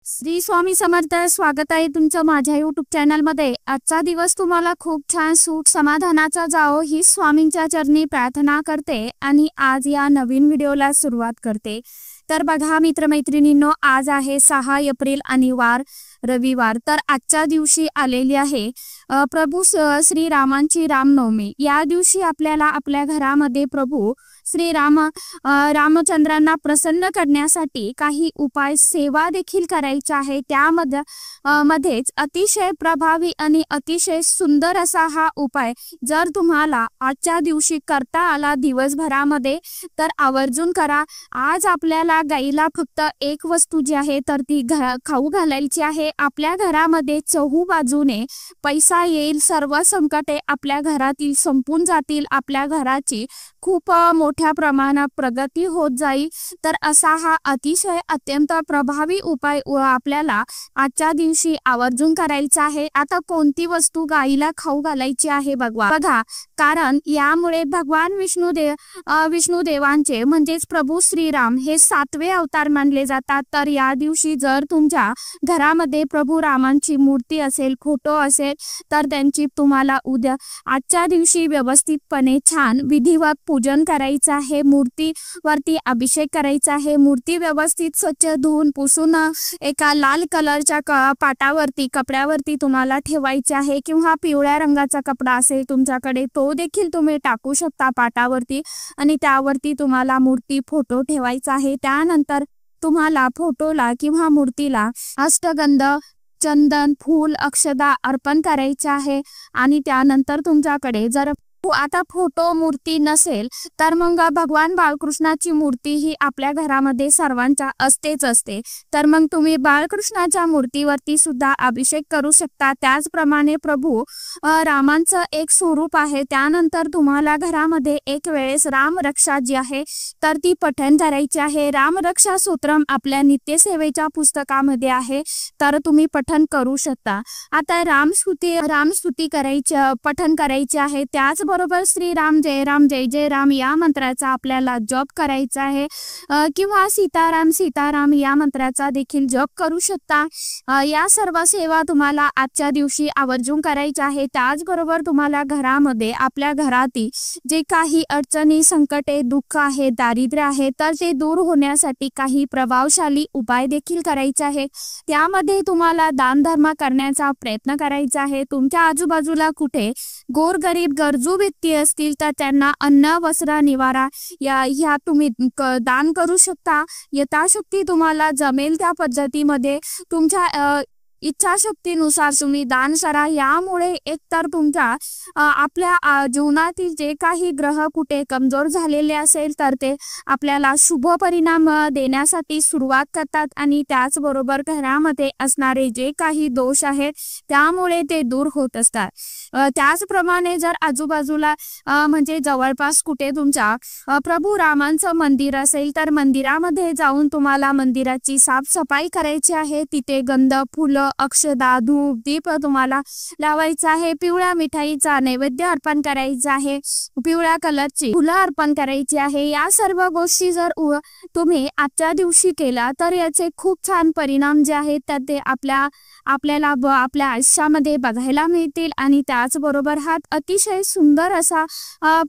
श्री स्वामी समर्थ. स्वागत आहे तुमचं माझ्या YouTube चॅनल मध्ये. आजचा दिवस तुम्हाला खूप छान सुख समाधानाचा जाओ ही स्वामींच्या चरणी प्रार्थना करते आणि आज या नवीन व्हिडिओला सुरुवात करते. तर बघा मित्रमैत्रिणींनो, आज आहे 6 एप्रिल आणि वार रविवार. तर आजच्या दिवशी आलेली आहे प्रभू श्री रामांची रामनवमी. या दिवशी आपल्याला आपल्या घरामध्ये प्रभू श्री रामचंद्रांना प्रसन्न करण्यासाठी काही उपाय सेवा देखील करायचा आहे. मध्येच अतिशय प्रभावी आणि अतिशय सुंदर असा हा उपाय जर तुम्हाला आजच्या दिवशी करता आला दिवसभरामध्ये तर आवर्जून करा. आज आपल्याला गाईला फक्त एक वस्तू जी आहे तर ती खाऊ घालायची आहे. आपल्या घरामध्ये चहूबाजूने पैसा येईल, सर्व संकटे आपल्या घरातील संपून जातील, आपल्या घराची खूप मोठ्या प्रमाणात प्रगती होत जाईल. तर असा हा अतिशय अत्यंत प्रभावी उपाय आपल्याला आजच्या दिवशी आवर्जून करायचा आहे. आता कोणती वस्तू गाईला खाऊ घालायची आहे बघा, कारण यामुळे भगवान विष्णुदेवांचे म्हणजेच प्रभू श्रीराम हे 7वे अवतार मानले जातात. तर या दिवशी जर तुमच्या घरामध्ये प्रभू रामांची मूर्ती असेल, फोटो असेल तर त्यांची तुम्हाला आजच्या दिवशी व्यवस्थितपणे छान विधिवत पूजन करायचं आहे. मूर्तीवरती अभिषेक करायचा आहे. मूर्ती व्यवस्थित स्वच्छ धुवून पुसून एका लाल कलरच्या पाटावरती कपड्यावरती तुम्हाला ठेवायचे आहे, किंवा पिवळ्या रंगाचा कपडा असेल तुमच्याकडे तो देखील तुम्ही टाकू शकता पाटावरती आणि त्यावरती तुम्हाला मूर्ती फोटो ठेवायचा आहे. त्यानंतर तुम्हाला फोटोला किंवा मूर्तीला अष्टगंध, चंदन, फूल, अक्षदा अर्पण करायचे आहे. आणि त्यानंतर तुमच्याकडे जर आता फोटो मूर्ती नसेल तर मग भगवान बाळकृष्णाची मूर्ती ही आपल्या घरामध्ये सर्वांच्या असते. तर मग तुम्ही बाळकृष्णाच्या मूर्तीवरती सुद्धा अभिषेक करू शकता. त्याचप्रमाणे प्रभू रामांचं एक स्वरूप आहे. त्यानंतर तुम्हाला घरामध्ये एक वेळेस रामरक्षा जी आहे तर ती पठण करायची आहे. रामरक्षा सूत्रम आपल्या नित्यसेवेच्या पुस्तकामध्ये आहे, तर तुम्ही पठण करू शकता. आता रामस्तुती पठण करायची आहे. त्याचबरोबर श्रीराम जय राम जय जय राम या मंत्राचा आपल्याला जप करायचा आहे, किंवा सीताराम सीताराम या मंत्राचा देखील जप करू शकता. या सर्व सेवा तुम्हाला आजच्या दिवशी आवर्जून करायच्या आहे. त्याचबरोबर तुम्हाला घरामध्ये आपल्या घरातील जे काही अडचणी, संकटे, दुःख आहे, दारिद्र्य आहे तर ते दूर होण्यासाठी काही प्रभावशाली उपाय देखील करायचे आहे. त्यामध्ये तुम्हाला दानधर्म करण्याचा प्रयत्न करायचा आहे. तुमच्या आजूबाजूला कुठे गोरगरीब गरजू व्यक्ती असतील तर त्यांना अन्न, वस्त्र, निवारा या तुम्ही दान करू शकता. यथाशक्ती तुम्हाला जमेल त्या पद्धतीमध्ये तुमच्या इच्छाशक्तीनुसार तुम्ही दान करा. यामुळे एकतर तुमच्या आपल्या जीवनातील जे काही ग्रह कुठे कमजोर झालेले असेल तर ते आपल्याला शुभ परिणाम देण्यासाठी सुरुवात करतात आणि त्याचबरोबर घरामध्ये असणारे जे काही दोष आहेत त्यामुळे ते दूर होत असतात. त्याचप्रमाणे जर आजूबाजूला म्हणजे जवळपास कुठे तुमच्या प्रभू रामांचं मंदिर असेल तर मंदिरामध्ये जाऊन तुम्हाला मंदिराची साफसफाई करायची आहे. तिथे गंध, फुलं, अक्षदा, धूप, दीप तुम्हाला लावायचा आहे. पिवळ्या मिठाईचा नैवेद्य अर्पण करायचा आहे. पिवळ्या कलरची फुलं अर्पण करायची आहे. या सर्व गोष्टी जर तुम्ही आजच्या दिवशी केला तर याचे खूप छान परिणाम जे आहेत तर ते आपल्याला आपल्या आयुष्यामध्ये बघायला मिळतील. आणि त्याचबरोबर हा अतिशय सुंदर असा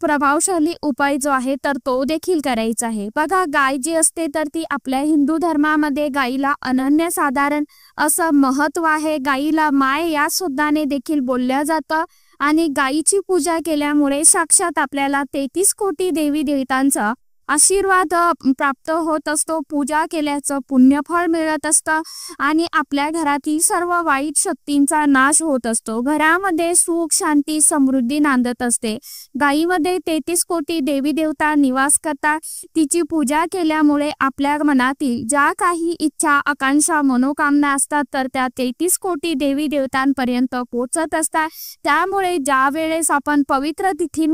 प्रभावशाली उपाय जो आहे तर तो देखील करायचा आहे. बघा, गाय जी असते तर ती आपल्या हिंदू धर्मामध्ये गायीला अनन्यसाधारण असं महत्व आहे. गायीला माय या शब्दाने देखील बोलल्या जातं आणि गायीची पूजा केल्यामुळे साक्षात आपल्याला 33 कोटी देवी देवतांचा आशीर्वाद प्राप्त होत असतो. पूजा केल्याचं पुण्यफळ मिळत असतं आणि आपल्या घरातील सर्व वाईट शक्तींचा नाश होत असतो. घरामध्ये सुख, शांती, समृद्धी नांदत असते. गायीमध्ये 33 कोटी देवी देवता निवास करतात. तिची पूजा केल्यामुळे आपल्या मनातील ज्या काही इच्छा, आकांक्षा, मनोकामना असतात तर त्या 33 कोटी देवी देवतांपर्यंत पोहोचत असतात. त्यामुळे ज्या वेळेस आपण पवित्र तिथी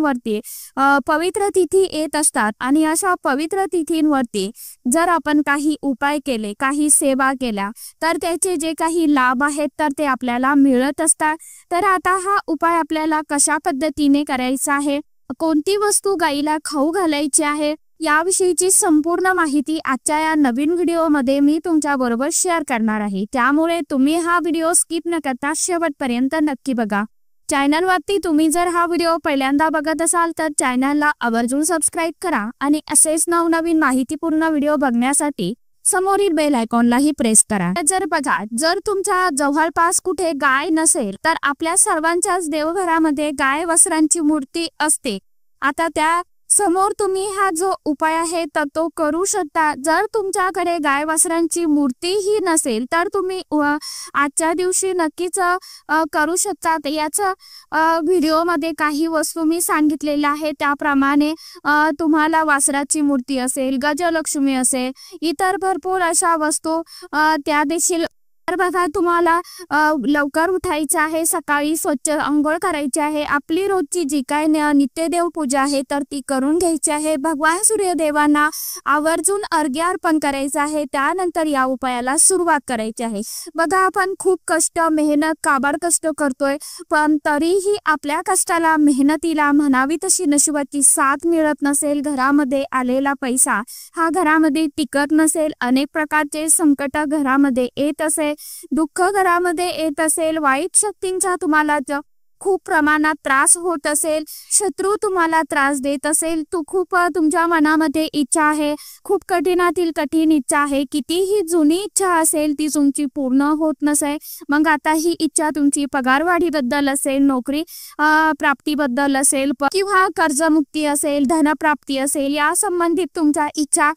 येत असतात आणि पवित्र तिथींवरती जर आपण काही उपाय केले, काही सेवा केल्या तर त्याचे जे काही लाभ आहेत तर ते आपल्याला मिळत असतात. तर आता हा उपाय आपल्याला कशा पद्धतीने करायचा आहे, कोणती वस्तू गाईला खाऊ घालायची आहे याविषयीची संपूर्ण माहिती आजच्या या नवीन व्हिडिओमध्ये मी तुमच्या बरोबर शेअर करणार आहे। त्यामुळे तुम्ही हा व्हिडिओ स्किप न करता शेवटपर्यंत नक्की बघा। चॅनलवरती तुम्ही जर हा व्हिडिओ पहिल्यांदा बघत असाल तर चॅनलला आवर्जून सबस्क्राइब करा आणि असेच नवनवीन माहितीपूर्ण व्हिडिओ बघण्यासाठी समोरील बेल आयकॉनलाही प्रेस करा। जर तुमच्या जवळपास कुठे गाय नसेल तर आपल्या सर्वांच्याच देवघरामध्ये गाय वस्त्रांची मूर्ती असते। आता त्या समोर तुम्ही हा जो उपाय आहे तर तो करू शकता। जर तुमच्याकडे गाय वस्त्रांची मूर्ती ही नसेल तर तुम्ही आजच्या दिवशी नक्कीच करू शकता। याचा व्हिडिओमध्ये काही वस्तू मी सांगितलेल्या आहेत त्याप्रमाणे तुम्हाला वस्त्राची मूर्ती असेल, गजलक्ष्मी असेल, इतर भरपूर अशा वस्तू त्या देखील बघा। तुम्हाला लवकर उठायचं आहे, सकाळी स्वच्छ अंघोळ करायची आहे, आपली रोजची जी काय नित्यदेव पूजा आहे तर ती करून घ्यायची आहे, भगवान सूर्यदेवांना आवर्जून अर्घ्य अर्पण करायचं आहे, त्यानंतर या उपायाला सुरुवात करायची आहे। बघा आपण खूप कष्ट मेहनत काबाड कष्ट करतोय पण तरीही आपल्या कष्टाला मेहनतीला म्हणावी तशी नशिबाची साथ मिळत नसेल, घरामध्ये आलेला पैसा हा घरामध्ये टिकत नसेल, अनेक प्रकारचे संकट घरामध्ये येत असेल, दुःख घरामध्ये येत असेल, वाईट शक्तींचा तुम्हाला खूप प्रमाणात त्रास होत असेल, शत्रू तुम्हाला त्रास देत असेल, तुमच्या मनामध्ये इच्छा आहे, खूप कठीणातील कठीण इच्छा आहे, कितीही जुनी इच्छा असेल ती तुमची पूर्ण होत नसेल, मग आता ही इच्छा तुमची पगारवाढीबद्दल असेल, नोकरी प्राप्तीबद्दल असेल किंवा कर्जमुक्ती असेल, धनप्राप्ती असेल, या संबंधित तुमच्या इच्छा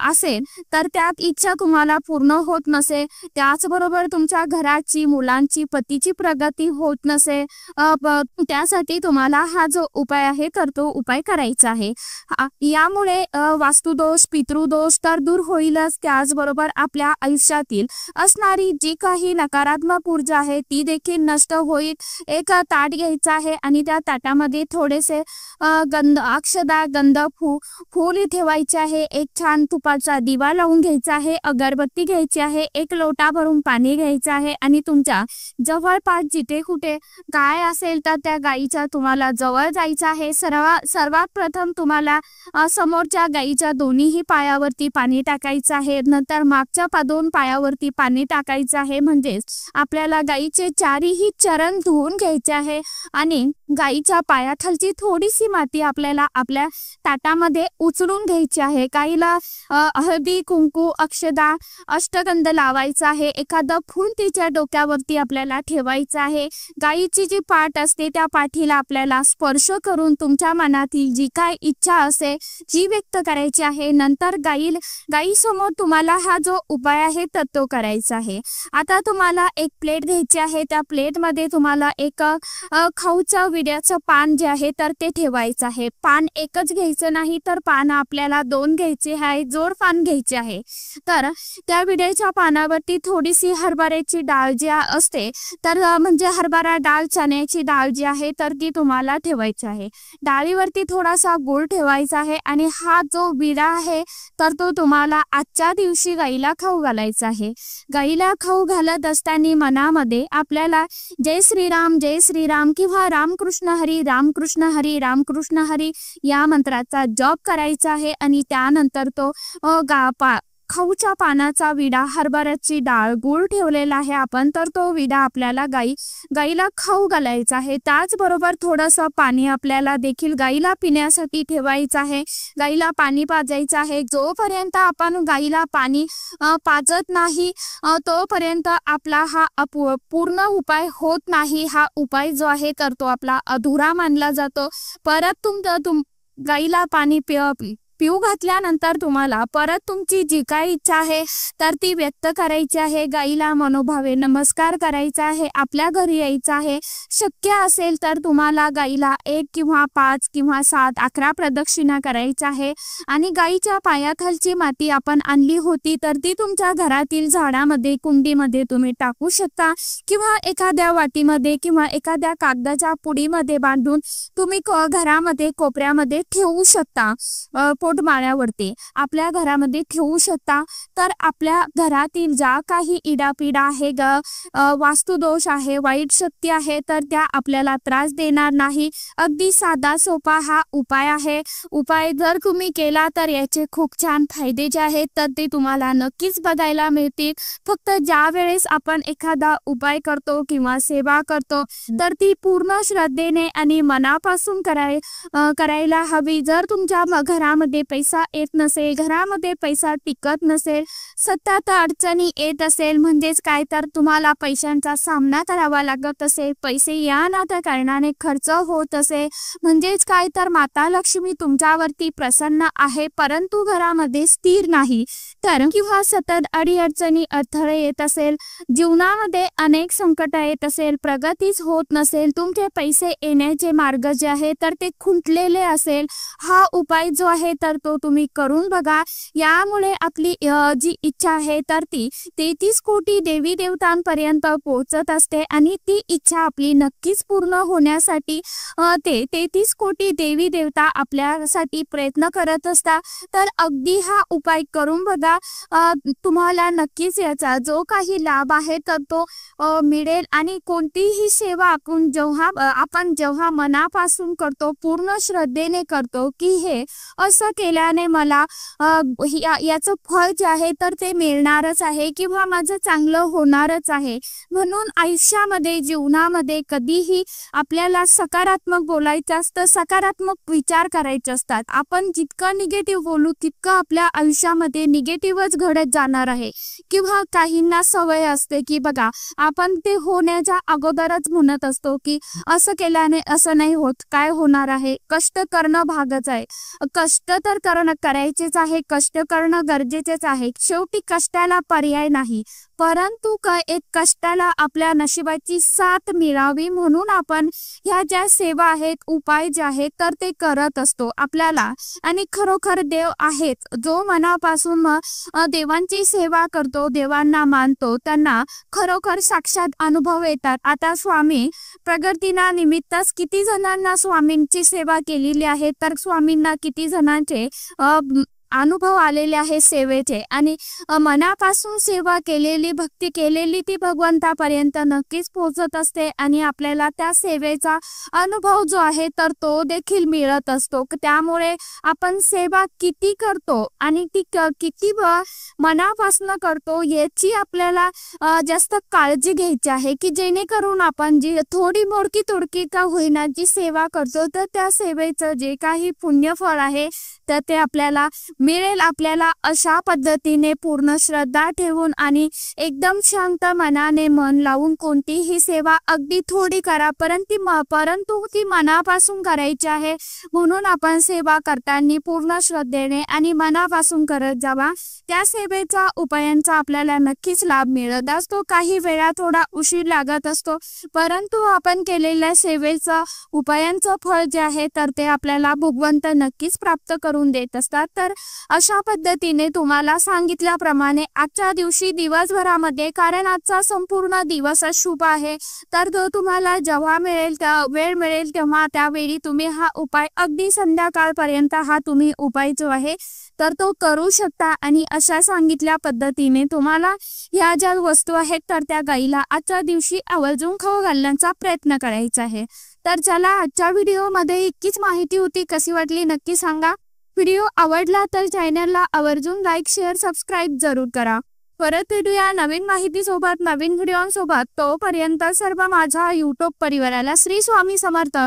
असेल तर त्यात इच्छा तुम्हाला पूर्ण होत नसेल, त्याचबरोबर तुमच्या घराची मुलांची पतीची प्रगती होत नसेल, त्यासाठी तुम्हाला हा जो उपाय आहे तर तो उपाय करायचा आहे। यामुळे वास्तुदोष पितृदोष तर दूर होईलच, त्याचबरोबर आपल्या आयुष्यातील असणारी जी काही नकारात्मक ऊर्जा आहे ती देखील नष्ट होईल। एक ताट घ्यायचा आहे आणि त्या ताटामध्ये थोडेसे अक्षदा गंध फूल ठेवायचे आहे, एक छान तुपाचा दिवा लावून घ्यायचा आहे, अगरबत्ती घ्यायची आहे, एक लोटा भरून पाणी घ्यायचं आहे आणि तुमच्या जवळपास जिथे कुठे गाय असेल तर त्या गायीच्या तुम्हाला जवळ जायचं आहे। सर्वात प्रथम तुम्हाला समोरच्या गायीच्या दोन्हीही पायावरती पाणी टाकायचं आहे, नंतर मागच्या दोन पायावरती पाणी टाकायचं आहे, म्हणजेच आपल्याला गायीचे चारही चरण धुवून घ्यायचे आहे आणि गायीच्या पायाखालची थोडीशी माती आपल्याला आपल्या ताटामध्ये उचलून घ्यायची आहे। गायीला हळदी कुंकू अक्षदा अष्टगंध लावायचा आहे, एखादं फूल तिच्या डोक्यावरती आपल्याला ठेवायचं आहे, गायीची जी पाठ असते त्या पाठीला आपल्याला स्पर्श करून तुमच्या मनातील जी काय इच्छा असेल जी व्यक्त करायची आहे, नंतर गायीसमोर तुम्हाला हा जो उपाय आहे तर तो करायचा आहे। आता तुम्हाला एक प्लेट घ्यायची आहे, त्या प्लेटमध्ये तुम्हाला एक खाऊचं विड्याचं पान जे आहे तर ते ठेवायचं आहे। पान एकच घ्यायचं नाही तर पान आपल्याला दोन घ्यायचे आहे, जोड पान घ्यायचे आहे। तर त्या विड्याच्या पानावरती थोडीशी हरभऱ्याची डाळ जी असते तर म्हणजे हरभरा डाळ चण्याची डाळ जी आहे तर ती तुम्हाला ठेवायची आहे, डाळीवरती थोडासा गूळ ठेवायचा आहे आणि हा जो विडा आहे तर तो तुम्हाला आजच्या दिवशी गाईला खाऊ घालायचा आहे। गाईला खाऊ घालत असताना मनामध्ये आपल्याला जय श्रीराम किंवा रामकृष्ण हरी रामकृष्ण हरी रामकृष्ण हरी या मंत्राचा जप करायचा आहे आणि त्यानंतर तो खाऊच्या पानाचा विडा हरभऱ्याची डाळ गूळ ठेवलेला आहे आपण तर तो विडा आपल्याला गाईला खाऊ घालायचा आहे। त्याचबरोबर थोडंसं पाणी आपल्याला देखील गाईला पिण्यासाठी ठेवायचं आहे, गाईला पाणी पाजायचं आहे। जोपर्यंत आपण गाईला पाणी पाजत नाही तोपर्यंत आपला हा पूर्ण उपाय होत नाही, हा उपाय जो आहे तर तो आपला अधुरा मानला जातो। परत गाईला पाणी पिऊ घातल्यानंतर तुम्हाला परत तुमची जी काही इच्छा आहे तर ती व्यक्त करायची आहे, गाईला मनोभावे नमस्कार करायचा आहे, आपल्या घरी यायचं आहे, शक्य असेल तर तुम्हाला गाईला 1 किंवा 5 किंवा 7 11 प्रदक्षिणा करायच्या आहे आणि गाईच्या पायाखालची माती आपण आणली होती तर ती तुमच्या घरातील झाडामध्ये कुंडीमध्ये तुम्ही टाकू शकता किंवा एखाद्या वाटीमध्ये किंवा एखाद्या कागदाच्या पुडीमध्ये बांधून तुम्ही घरामध्ये कोपऱ्यामध्ये ठेवू शकता। पोटमाळ्यावरती आपल्या घरामध्ये ठेवू शकता। तर आपल्या घरातील ज्या काही इडापिडा आहे, वास्तुदोष आहे, वाईट शक्ती आहे, तर त्या आपल्याला त्रास देणार नाही। अगदी साधा सोपा हा उपाय आहे। उपाय जर तुम्ही केला तर याचे खूप छान फायदे जे आहेत तर ते तुम्हाला नक्कीच बघायला मिळतील। फक्त ज्या वेळेस आपण एखादा उपाय करतो किंवा सेवा करतो तर ती पूर्ण श्रद्धेने आणि मनापासून करायला हवी। जर तुमच्या घरामध्ये पैसा येत नसेल, घरामध्ये पैसा टिकत नसेल, सतत अडचणी येत असेल, म्हणजेच काय तर तुम्हाला पैशांचा सामना करावा लागत असेल, पैसे या ना त्या कारणाने खर्च होत असेल, म्हणजेच काय तर माता लक्ष्मी तुमच्यावरती प्रसन्न आहे परंतु घरामध्ये स्थिर नाही, तर किंवा सतत अडीअडचणी अडथळे येत असेल, जीवनामध्ये अनेक संकट येत असेल, प्रगतीच होत नसेल, तुमचे पैसे येण्याचे मार्ग जे आहे तर ते खुंटलेले असेल, हा उपाय जो आहे तर तो तुम्ही करून बघा। यामुळे आपली जी इच्छा आहे तर ती 33 कोटी देवी देवतांपर्यंत पोहोचत असते आणि ती इच्छा आपली नक्कीच पूर्ण होण्यासाठी ते 33 कोटी देवी देवता आपल्यासाठी प्रयत्न करत असतात। तर अगदी हा उपाय करून बघा, तुम्हाला नक्कीच याचा जो काही लाभ आहे तर तो मिळेल। आणि कोणतीही सेवा आपण जेव्हा मनापासून करतो, पूर्ण श्रद्धेने करतो की हे असं केल्याने मला याचं फळ जे आहे तर ते मिळणारच आहे किंवा माझं चांगलं होणारच आहे, म्हणून आयुष्यामध्ये जीवनामध्ये कधीही आपल्याला सकारात्मक बोलायचं असतं, सकारात्मक विचार करायचे असतात। आपण जितकं निगेटिव्ह बोलू तितकं आपल्या आयुष्यामध्ये निगेटिव्हच घडत जाणार आहे। किंवा काहींना सवय असते की बघा, आपण ते होण्याच्या अगोदरच म्हणत असतो की असं केल्याने असं नाही होत, काय होणार आहे, कष्ट करणं भागच आहे, कष्ट तर करायचेच आहे, कष्ट करणं गरजेचेच आहे, शेवटी कष्टाला पर्याय नाही, परंतु एक कष्टाला आपल्या नशिबाची साथ मिळावी म्हणून आपण ह्या ज्या सेवा आहेत, उपाय जे आहेत तर ते करत असतो आपल्याला। आणि खरोखर देव आहेत जो मनापासून देवांची सेवा करतो, देवांना मानतो, त्यांना खरोखर साक्षात अनुभव येतात। आता स्वामी प्रगतीना निमित्तच किती जणांना स्वामींची सेवा केलेली आहे, तर स्वामींना किती जणांचे अनुभव आलेले आहे सेवेचे, आणि मनापासून सेवा केलेली, भक्ती केलेली ती भगवंतापर्यंत नक्कीच पोहोचत असते आणि आपल्याला त्या सेवेचा अनुभव जो आहे तर तो देखील मिळत असतो। त्यामुळे आपण सेवा किती करतो आणि ती किती मनापासून करतो याची आपल्याला जास्त काळजी घ्यायची आहे, की जेणेकरून आपण जी थोडी मोडकी तोडकी का होईना जी सेवा करतो तर त्या सेवेचं जे काही पुण्यफळ आहे तर ते आपल्याला मिळेल। आपल्याला अशा पद्धतीने पूर्ण श्रद्धा ठेवून आणि एकदम शांत मनाने मन लावून कोणतीही सेवा अगदी थोडी करा, परंतु ती मनापासून करायची आहे, म्हणून आपण सेवा करताना पूर्ण श्रद्धेने आणि मनापासून करत जावा। त्या सेवेचा उपायांचा आपल्याला नक्कीच लाभ मिळत असतो, काही वेळा थोडा उशीर लागत असतो, परंतु आपण केलेल्या सेवेचा उपायांचं फळ जे आहे तर ते आपल्याला भगवंत नक्कीच प्राप्त करून देत असतात। तर अशा पद्धतीने तुम्हाला सांगितल्याप्रमाणे आजच्या दिवशी दिवसभरामध्ये, कारण आजचा संपूर्ण दिवस शुभ आहे, तर तो तुम्हाला जेव्हा वेळ मिळेल तेव्हा त्यावेळी तुम्ही हा उपाय अगदी संध्याकाळपर्यंत हा तुम्ही उपाय जो आहे तर तो करू शकता। आणि अशा सांगितल्या पद्धतीने तुम्हाला ह्या ज्या वस्तू आहेत तर त्या गाईला आजच्या दिवशी आवर्जून खाऊ घालण्याचा प्रयत्न करायचा आहे। तर चला, आजच्या व्हिडिओमध्ये इतकीच माहिती होती, कशी वाटली नक्की सांगा। व्हिडिओ आवडला तर चॅनलला आवर्जून लाईक, शेअर, सबस्क्राईब जरूर करा। परत भेटूया नवीन माहितीसोबत, नवीन व्हिडिओसोबत। तोपर्यंत सर्व माझ्या यूट्यूब परिवाराला श्री स्वामी समर्थ।